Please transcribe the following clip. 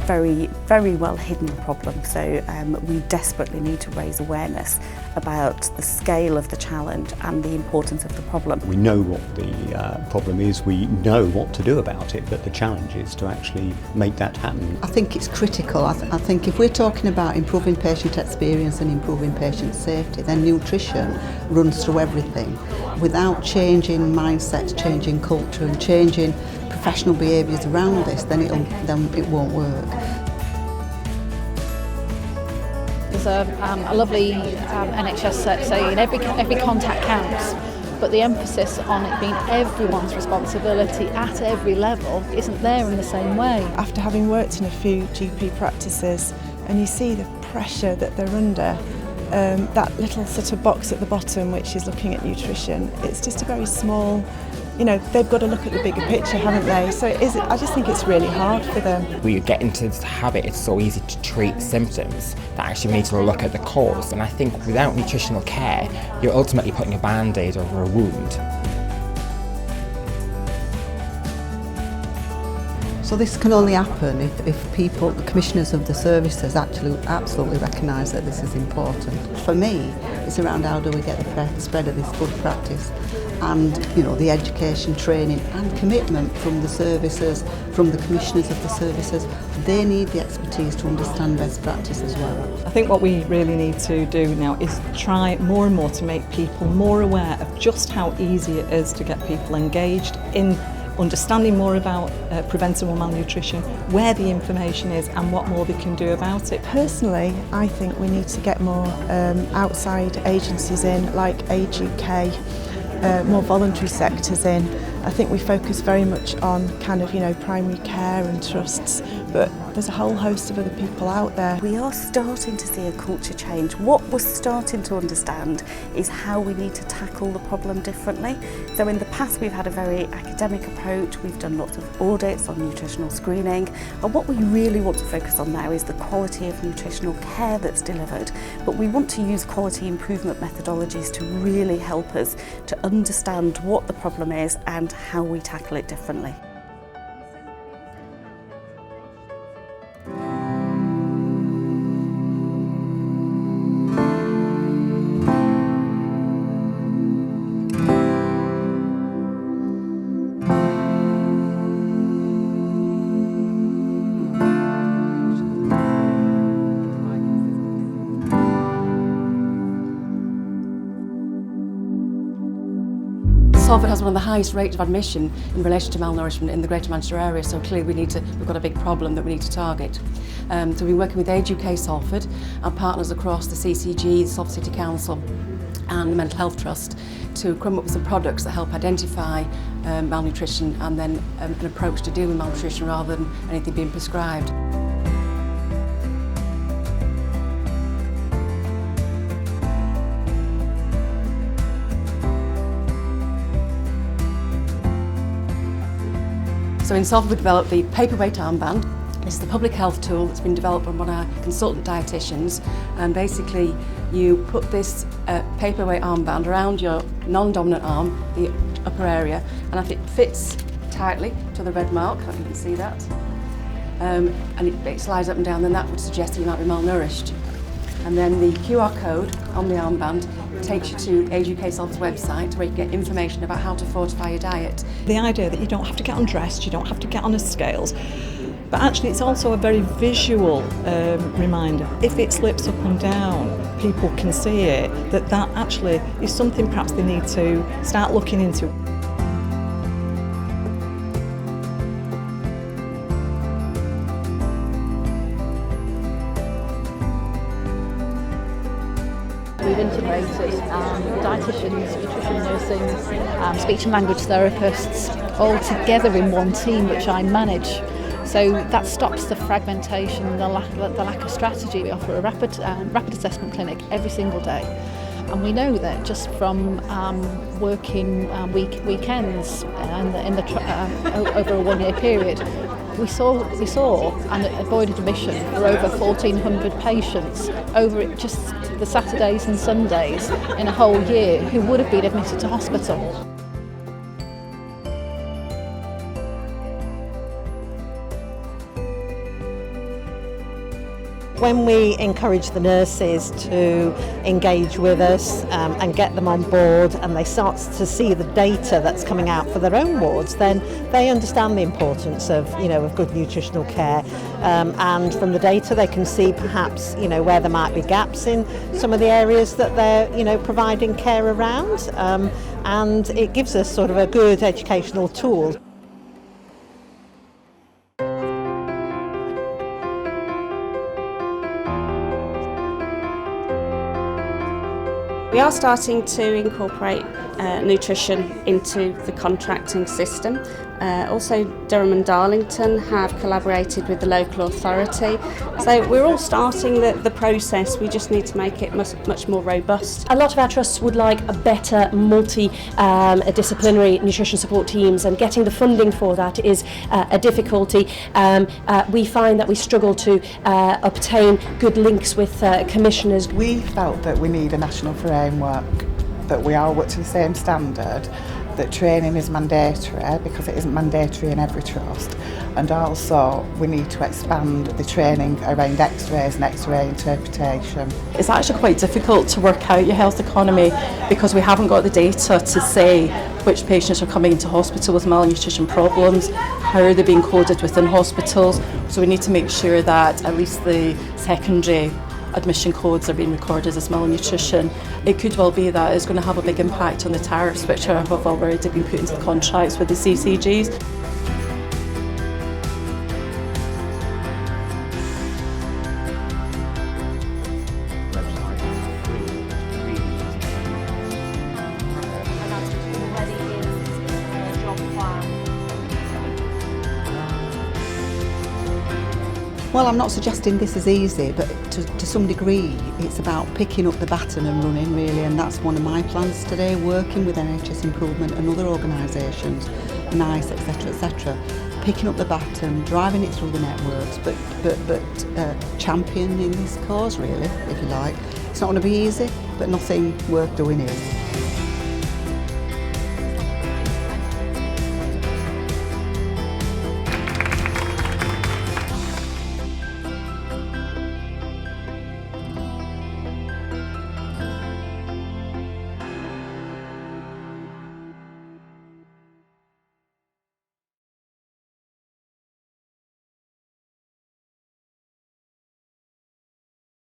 very, very well hidden problem. So we desperately need to raise awareness about the scale of the challenge and the importance of the problem. We know what the problem is, we know what to do about it, but the challenge is to actually make that happen. I think it's critical. I think if we're talking about improving patient experience and improving patient safety, then nutrition runs through everything. Without changing mindsets, changing culture and changing professional behaviours around this, then it won't work. There's a lovely NHS set saying every contact counts, but the emphasis on it being everyone's responsibility at every level isn't there in the same way. After having worked in a few GP practices, and you see the pressure that they're under, that little sort of box at the bottom which is looking at nutrition, it's just a very small, they've got to look at the bigger picture, haven't they? So I just think it's really hard for them. We get into this habit, it's so easy to treat symptoms, that actually we need to look at the cause. And I think without nutritional care, you're ultimately putting a band-aid over a wound. So this can only happen if people, the commissioners of the services, actually absolutely recognise that this is important. For me, it's around how do we get the spread of this good practice, and the education, training and commitment from the services, from the commissioners of the services. They need the expertise to understand best practice as well. I think what we really need to do now is try more and more to make people more aware of just how easy it is to get people engaged in understanding more about preventable malnutrition, where the information is and what more they can do about it. Personally, I think we need to get more outside agencies in, like Age UK, more voluntary sectors in. I think we focus very much on primary care and trusts, but there's a whole host of other people out there. We are starting to see a culture change. What we're starting to understand is how we need to tackle the problem differently. So in the past we've had a very academic approach, we've done lots of audits on nutritional screening, and what we really want to focus on now is the quality of nutritional care that's delivered. But we want to use quality improvement methodologies to really help us to understand what the problem is and how we tackle it differently. Salford has one of the highest rates of admission in relation to malnourishment in the Greater Manchester area, so clearly we've got a big problem that we need to target. So we've been working with Age UK Salford and partners across the CCG, the Salford City Council and the Mental Health Trust to come up with some products that help identify malnutrition and then an approach to dealing with malnutrition rather than anything being prescribed. So in Salford we developed the paperweight armband. This is the public health tool that's been developed by one of our consultant dietitians, and basically you put this paperweight armband around your non-dominant arm, the upper area, and if it fits tightly to the red mark, if you can see that, and it slides up and down, then that would suggest that you might be malnourished. And then the QR code on the armband takes you to Age UK Salford's website where you get information about how to fortify your diet. The idea that you don't have to get undressed, you don't have to get on the scales, but actually it's also a very visual reminder. If it slips up and down, people can see it, that actually is something perhaps they need to start looking into. We've integrated dietitians, nutrition nursing, speech and language therapists all together in one team, which I manage. So that stops the fragmentation, the lack of strategy. We offer a rapid assessment clinic every single day. And we know that just from working weekends over a one-year period, we saw and avoided admission for over 1,400 patients over just the Saturdays and Sundays in a whole year who would have been admitted to hospital. When we encourage the nurses to engage with us and get them on board, and they start to see the data that's coming out for their own wards, then they understand the importance of, of good nutritional care. And from the data they can see perhaps, where there might be gaps in some of the areas that they're, providing care around. And it gives us sort of a good educational tool. We are starting to incorporate nutrition into the contracting system. Also, Durham and Darlington have collaborated with the local authority. So we're all starting the process, we just need to make it much more robust. A lot of our trusts would like a better multi-disciplinary nutrition support teams, and getting the funding for that is a difficulty. We find that we struggle to obtain good links with commissioners. We felt that we need a national framework, that we all work to the same standard, that training is mandatory because it isn't mandatory in every trust, and also we need to expand the training around x-rays and x-ray interpretation. It's actually quite difficult to work out your health economy because we haven't got the data to say which patients are coming into hospital with malnutrition problems, how are they being coded within hospitals, so we need to make sure that at least the secondary admission codes are being recorded as malnutrition. It could well be that it's going to have a big impact on the tariffs which have already been put into the contracts with the CCGs. Well, I'm not suggesting this is easy, but to some degree it's about picking up the baton and running really, and that's one of my plans today, working with NHS Improvement and other organisations, NICE, etc., picking up the baton, driving it through the networks, but championing this cause really, if you like. It's not going to be easy, but nothing worth doing is.